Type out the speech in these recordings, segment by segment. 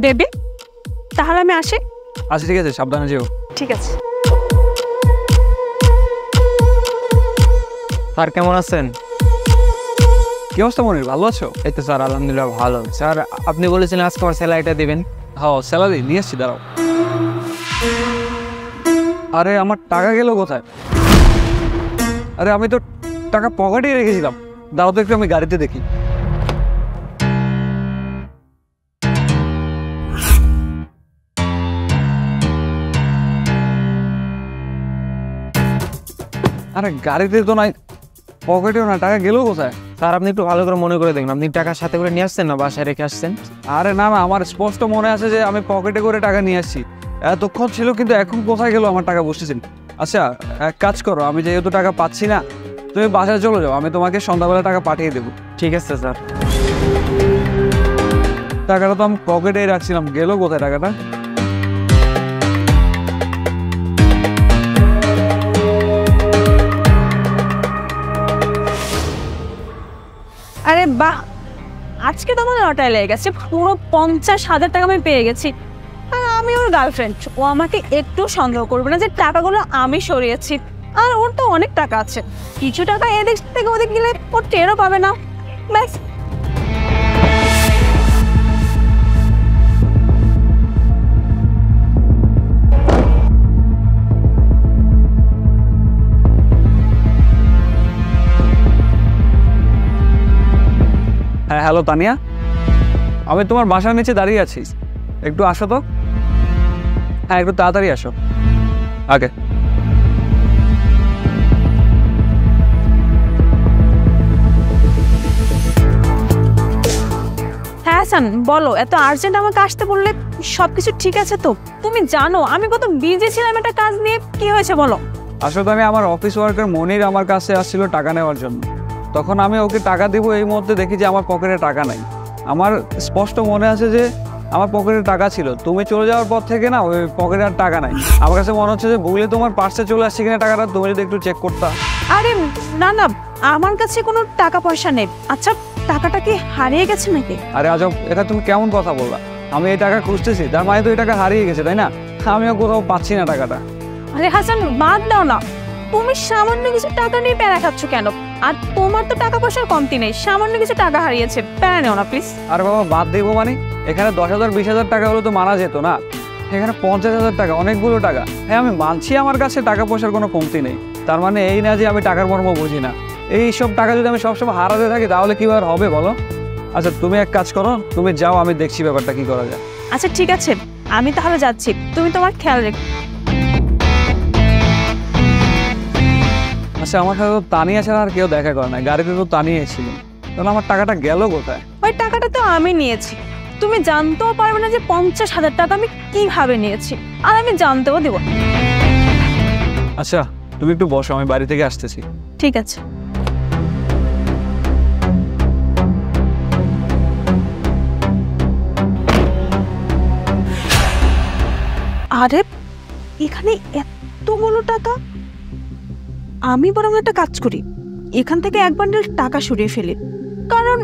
Baby, তাহলে আমি আসি। আচ্ছা ঠিক আছে, সাবধানে যেও। ঠিক আছে। স্যার কেমন আছেন? কি অবস্থা মনির, ভালো আছো? এই তো স্যার আলহামদুলিল্লাহ ভালো। স্যার আপনি বলেছিলেন আজকে আমার স্যালারিটা দিবেন। হ্যাঁ স্যালারি নিয়ে এসছি, দাঁড়াও। আরে আমার টাকা গেল কোথায়? আরে আমি তো টাকা পকেটেই রেখেছিলাম। দাঁড়াও তো একটু, আমি গাড়িতে দেখি। আরে গাড়িতে তো নাই, পকেটেও না, টাকা গেল কোথায়? স্যার আপনি একটু ভালো করে মনে করে দেখুন, আপনি টাকা সাথে করে নিয়ে আসছেন না বাসায় রেখে আসছেন? আরে না না, আমার স্পষ্ট মনে আছে যে আমি পকেটে করে টাকা নিয়ে আসছি। এতক্ষণ ছিল, কিন্তু এখন কোথায় গেল আমার টাকা বুঝতেছি না। আচ্ছা এক কাজ করো, আমি যেহেতু টাকা পাচ্ছি না, তুমি বাসায় চলে যাও, আমি তোমাকে সন্ধ্যাবেলা টাকা পাঠিয়ে দেবো। ঠিক আছে স্যার। টাকাটা তো আমি পকেটেই রাখছিলাম, গেল কোথায় টাকাটা? আরে বাহ, আজকে তো আমার লটারি লেগে গেছে, পুরো 50,000 টাকা আমি পেয়ে গেছি। আর আমি ওর গার্লফ্রেন্ড, ও আমাকে একটু সন্দেহ করবে না যে টাকাগুলো আমি সরিয়েছি। আর ওর তো অনেক টাকা আছে, কিছু টাকা এদিক থেকে ওদিক গেলে ও টেরও পাবে না। ব্যাস। হ্যাঁ হ্যালো তানিয়া, আমি তোমার বাসার নিচে দাঁড়িয়ে আছি, একটু আসো তো। হ্যাঁ একটু তাড়াতাড়ি আসো আগে। হ্যাঁ হাসান বলো, এত আর্জেন্ট আমাকে আসতে বললে? সবকিছু ঠিক আছে তো? তুমি জানো আমি কত বিজি ছিলাম একটা কাজ নিয়ে। কি হয়েছে বলো? আসলে আমি আমার অফিস ওয়ার্কার মনির আমার কাছে আসছিল টাকা নেওয়ার জন্য। তখন আমি ওকে টাকা দিব, এই মুহূর্তে দেখি যে আমার পকেটে টাকা নাই। আমার স্পষ্ট মনে আছে যে আমার পকেটে টাকা ছিল, তুমি চলে যাওয়ার পর থেকে না ওই পকেটে আর টাকা নাই। আমার কাছে মনে হচ্ছে যে ভুলে তোমার পার্সে চলে আসছে কিনা টাকাটা, তুমি যদি একটু চেক করতা। আরে না না, আমার কাছে কোনো টাকা পয়সা নেই। আচ্ছা টাকাটা কি হারিয়ে গেছে নাকি? আরে আজব, এটা তুমি কেমন কথা বললা? আমি এই টাকা খুঁজতেছি, তার মানে তো এই টাকা হারিয়ে গেছে তাই না? আমিও কোথাও পাচ্ছি না টাকাটা। আরে হাসান বাদ দাও না, তুমি সামান্য কিছু টাকা নিয়ে প্যারা খাচ্ছ কেন? আর তোমার তো টাকা পয়সার কমতি নেই, সামান্য কিছু টাকা হারিয়েছে, প্যারা নেও না প্লিজ। আরে বাবা বাদ দেবো মানে? এখানে 10,000 20,000 টাকা হলে তো মানা যেত না, এখানে 50,000 টাকা, অনেকগুলো টাকা। হ্যাঁ আমি মানছি আমার কাছে টাকা পয়সার কোনো কমতি নেই, তার মানে এই না যে আমি টাকার মর্ম বুঝি না। এই সব টাকা যদি আমি সবসময় হারাতে থাকি তাহলে কীভাবে হবে বলো? আচ্ছা তুমি এক কাজ করো, তুমি যাও, আমি দেখছি ব্যাপারটা কি করা যায়। আচ্ছা ঠিক আছে, আমি তাহলে যাচ্ছি, তুমি তোমার খেয়াল রেখো। আচ্ছা আমার সাথে তো তানিয়া ছাড়া আর কেউ দেখা করে না, গাড়িতে তো তানিয়া ছিল, তাহলে আমার টাকাটা গেল কোথায়? ওই টাকাটা তো আমি নিয়েছি, তুমি জানতেও পারবে না যে 50,000 টাকা আমি কিভাবে নিয়েছি, আর আমি জানতেও দেবো। আচ্ছা তুমি একটু বসো, আমি বাড়ি থেকে আসতেছি। ঠিক আছে। আরে এখানে এতগুলো টাকা, আমি বরং একটা কাজ করি, এখান থেকে এক বান্ডেল টাকা সরিয়ে ফেলি, কারণ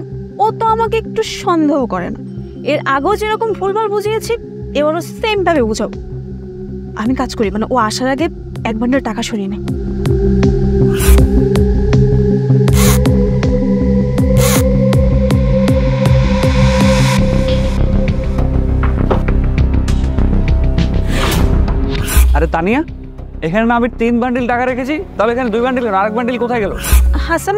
ও তো আমাকে একটু সন্দেহ করে না। এর আগেও যেরকম ভুলভাল বুঝিয়েছি, এবারও সেম ভাবে বুঝাবো। আমি কাজ করি, মানে ও আসার আগে এক বান্ডেল টাকা সরিয়ে নেই। আরে তানিয়া, এখানে না আমি 3 বান্ডিল টাকা রেখেছি, তাহলে এখানে 2 বান্ডিল, আরেক বান্ডিল কোথায় গেল? হাসান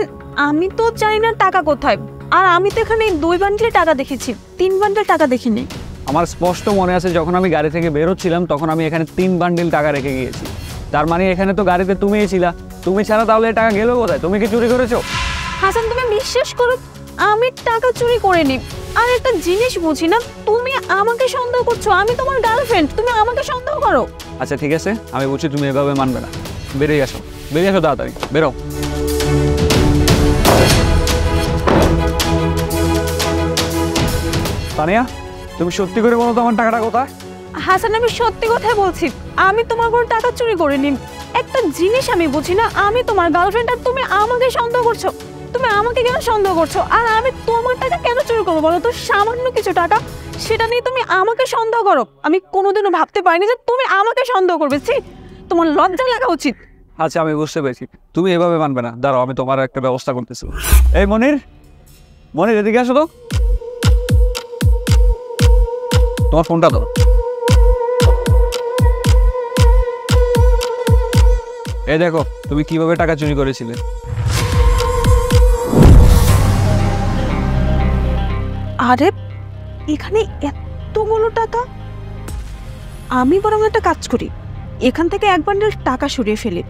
আমি তো জানি না টাকা কোথায়, আর আমি তো এখানে 2 বান্ডেল টাকা দেখেছি, 3 বান্ডেল টাকা দেখিনি। আমার স্পষ্ট মনে আছে যখন আমি গাড়ি থেকে বেরোচ্ছিলাম তখন আমি এখানে 3 বান্ডিল টাকা রেখে গিয়েছি। তার মানে এখানে তো গাড়িতে তুমিই ছিলা, তুমি ছাড়া তাহলে টাকা গেল কোথায়? তুমি কি চুরি করেছো? হাসান তুমি বিশ্বাস করো, আমি টাকা চুরি করিনি। আর একটা জিনিস বুঝি না, তুমি আমাকে সন্দেহ করছো, আমি তোমার গার্লফ্রেন্ড, তুমি আমাকে সন্দেহ করো। আচ্ছা ঠিক আছে, আমি বলছি তুমি এভাবে মানবে না, বেরিয়ে আসো, বেরিয়ে আসো তাড়াতাড়ি, বেরো। তানিয়া তুমি সত্যি করে বলো তো আমার টাকাটা কোথায়? হাসান আমি সত্যি কথাই বলছি, আমি তোমার কোনো টাকা চুরি করিনি। একটা জিনিস আমি বুঝি না, আমি তোমার গার্লফ্রেন্ড আর তুমি আমাকে সন্দেহ করছো। তুমি আমাকে কেন সন্দেহ করছো? আর আমি তোমার টাকা কেন চুরি করবো বলো তো? সামান্য কিছু টাকা, সেটা নিয়ে তুমি আমাকে সন্দেহ করো? আমি কোনোদিনও ভাবতে পারিনি যে তুমি আমাকে সন্দেহ করবে। ছি, তোমার লজ্জা লাগা উচিত। আচ্ছা আমি বুঝতে পেরেছি, তুমি এভাবে মানবে না। দাঁড়াও, আমি তোমার একটা ব্যবস্থা করতেছি। এই মনির, মনির এদিকে আসো তো। তোমার ফোনটা দাও। এই দেখো তুমি কিভাবে টাকা চুরি করেছিলে। আরে এখানে এতগুলো টাকা! আমি বরং একটা কাজ করি, এখান থেকে এক বান্ডেল টাকা সরিয়ে ফেলি,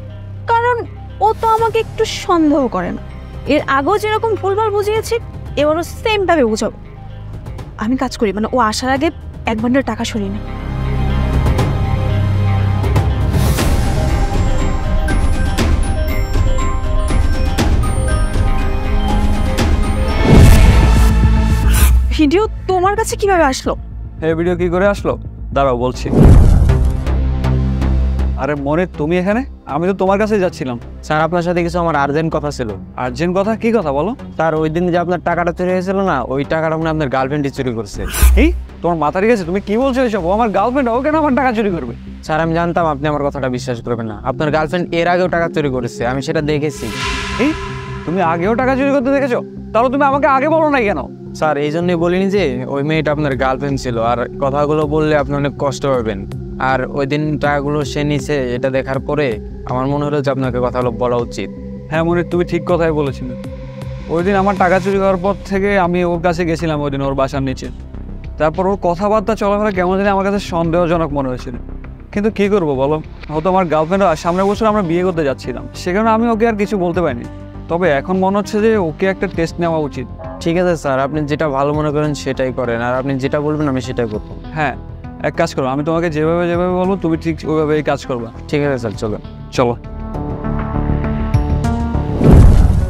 কারণ ও তো আমাকে একটু সন্দেহ করে না। এর আগেও যেরকম ভুলভাল বুঝিয়েছি, এবারও সেম ভাবে বুঝাবো। আমি কাজ করি, মানে ও আসার আগে এক বান্ডেল টাকা সরিয়ে নিই। ভিডিও তোমার কাছে কিভাবে আসলো? এই ভিডিও কি করে আসলো দাঁড়াও বলছি। আরে মনির তুমি এখানে? আমি তো তোমার কাছে যাচ্ছিলাম। স্যার আপনার সাথে কিছু আমার আর্জেন্ট কথা ছিল। আর্জেন্ট কথা? কি কথা বলো। স্যার ওই দিন যে আপনার টাকাটা চুরি হয়েছিল না, ওই টাকাটা মানে আপনার গার্লফ্রেন্ডই চুরি করছে। এই তোমার মাথা ঠিক আছে? তুমি কি বলছো এসব? ও আমার গার্লফ্রেন্ড, ও কেন আমার টাকা চুরি করবে? স্যার আমি জানতাম আপনি আমার কথাটা বিশ্বাস করবেন না। আপনার গার্লফ্রেন্ড এর আগেও টাকা চুরি করেছে, আমি সেটা দেখেছি। এই তুমি আগেও টাকা চুরি করতে দেখেছো? তাহলে তুমি আমাকে আগে বলো নাই কেন? স্যার এই জন্যই বলিনি যে ওই মেয়েটা আপনার গার্লফ্রেন্ড ছিল, আর কথাগুলো বললে আপনি অনেক কষ্ট পাবেন। আর ওই দিন টাকাগুলো সে নিছে, এটা দেখার পরে আমার মনে হলো যে আপনাকে কথাগুলো বলা উচিত। হ্যাঁ মনির, তুমি ঠিক কথাই বলেছিলে। ওই দিন আমার টাকা চুরি করার পর থেকে আমি ওর কাছে গেছিলাম, ওই দিন ওর বাসার নিচে। তারপর ওর কথাবার্তা চলাফেরা কেমন জানি আমার কাছে সন্দেহজনক মনে হয়েছিল। কিন্তু কি করবো বলো, হয়তো আমার গার্লফ্রেন্ড সামনের বছর আমরা বিয়ে করতে যাচ্ছিলাম, সেখানে আমি ওকে আর কিছু বলতে পারিনি। তবে এখন মনে হচ্ছে যে ওকে একটা টেস্ট নেওয়া উচিত। ঠিক আছে স্যার, আপনি যেটা ভালো মনে করেন সেটাই করেন, আর আপনি যেটা বলবেন আমি সেটাই করবো। হ্যাঁ এক কাজ করো, আমি তোমাকে যেভাবে যেভাবে বলবো তুমি ঠিক ওইভাবেই কাজ করবা। ঠিক আছে স্যার, চলুন। চলো।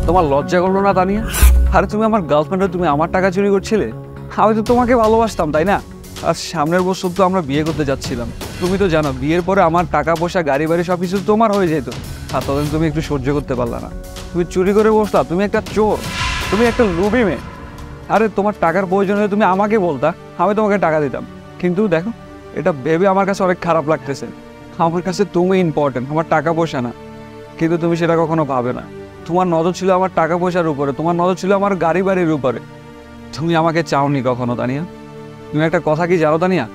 তোমার লজ্জা করলো না তানিয়া? আরে তুমি আমার গার্লফ্রেন্ড, তুমি আমার টাকা চুরি করছিলে। আমি তো তোমাকে ভালোবাসতাম তাই না? আর সামনের বছর তো আমরা বিয়ে করতে যাচ্ছিলাম। তুমি তো জানো বিয়ের পরে আমার টাকা পয়সা গাড়ি বাড়ি সব কিছু তোমার হয়ে যেত। আর তখন তুমি একটু সহ্য করতে পারলা না, তুমি চুরি করে বসলা। তুমি একটা চোর, তুমি একটা লোভী মেয়ে। আরে তোমার টাকার প্রয়োজন হলে তুমি আমাকে বলতা, আমি তোমাকে টাকা দিতাম। কিন্তু দেখো, এটা ভেবে আমার কাছে অনেক খারাপ লাগতেছে। আমার কাছে তুমি ইম্পর্টেন্ট, আমার টাকা পয়সা না। কিন্তু তুমি সেটা কখনো ভাবে না। তোমার নজর ছিল আমার টাকা পয়সার উপরে, তোমার নজর ছিল আমার গাড়ি বাড়ির উপরে। তুমি আমাকে চাওনি কখনো তানিয়া। তুমি একটা কথা কি জানো তানিয়া,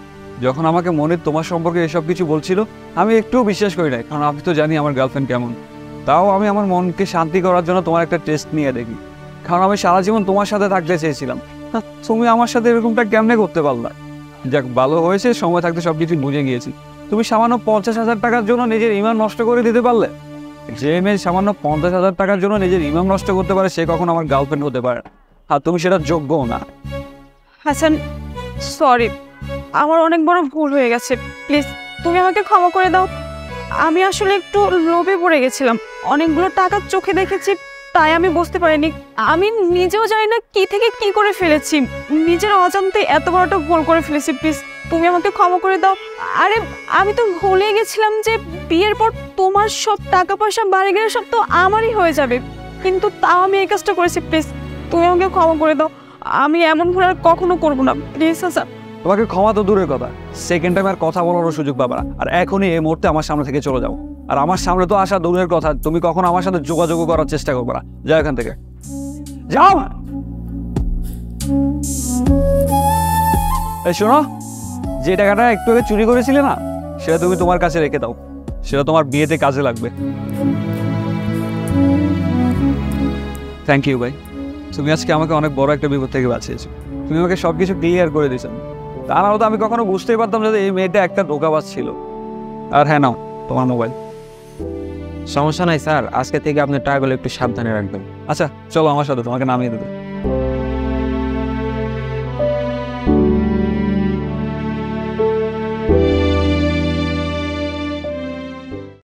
যখন আমাকে মনির তোমার সম্পর্কে এসব কিছু বলছিল, আমি একটুও বিশ্বাস করি নাই, কারণ আমি তো জানি আমার গার্লফ্রেন্ড কেমন। তাও আমি আমার মনকে শান্তি করার জন্য তোমার একটা টেস্ট নিয়ে দেখি, কারণ আমি সারা জীবন তোমার সাথে থাকতে চেয়েছিলাম। তুমি আমার সাথে এরকমটা কেমনে করতে পারলা? যাক ভালো হয়েছে, সময় থাকতে সব কিছু বুঝে গিয়েছি। তুমি সামান্য 50,000 টাকার জন্য নিজের ইমান নষ্ট করে দিতে পারলে? যে মেয়ে সামান্য 50,000 টাকার জন্য নিজের ইমান নষ্ট করতে পারে, সে কখন আমার গার্লফ্রেন্ড হতে পারে? আর তুমি সেটা যোগ্যও না। হাসান, সরি, আমার অনেক বড় ভুল হয়ে গেছে। প্লিজ তুমি আমাকে ক্ষমা করে দাও। আমি আসলে একটু লোভে পড়ে গেছিলাম, অনেকগুলো টাকা চোখে দেখেছি, তাই আমি বুঝতে পারিনি। আমি নিজেও জানি না কি থেকে কি করে ফেলেছি, নিজের অজান্তে এত বড় একটা ভুল করে ফেলেছি। প্লিজ তুমি আমাকে ক্ষমা করে দাও। আরে আমি তো ভুলে গেছিলাম যে বিয়ের পর তোমার সব টাকা পয়সা বাড়ি গেলে সব তো আমারই হয়ে যাবে, কিন্তু তাও আমি এই কাজটা করেছি। প্লিজ তুমি আমাকে ক্ষমা করে দাও, আমি এমন ভুল আর কখনো করবো না। প্লিজ হাসান। তোমাকে ক্ষমা তো দূরের কথা, সেকেন্ড টাইম আর কথা বলারও সুযোগ পাবে না। আর এখনই এই মুহূর্তে আমার সামনে থেকে চলে যাও। আর আমার সামনে তো আসা দূরের কথা, তুমি কখনো আমার সাথে যোগাযোগ করার চেষ্টা করবে না। যাও এখান থেকে, যাও। এই শোনো, যে টাকাটা একটু আগে চুরি করেছিলে না, সেটা তুমি তোমার কাছে রেখে দাও। সেটা তোমার বিয়েতে কাজে লাগবে। থ্যাংক ইউ ভাই, তুমি আজকে আমাকে অনেক বড় একটা বিপদ থেকে বাঁচিয়েছো। তুমি আমাকে সবকিছু ক্লিয়ার করে দিয়েছো। তা না হতো আমি কখনো বুঝতেই পারতাম যে এই মেয়েটা একটা ধোঁকাবাজ ছিল। আর হ্যাঁ, নাও তোমার মোবাইল। সমস্যা নাই স্যার, আজকে থেকে আপনার টাকাগুলো একটু সাবধানে রাখবেন। আচ্ছা চলো আমার সাথে, তোমাকে নামিয়ে দেবে।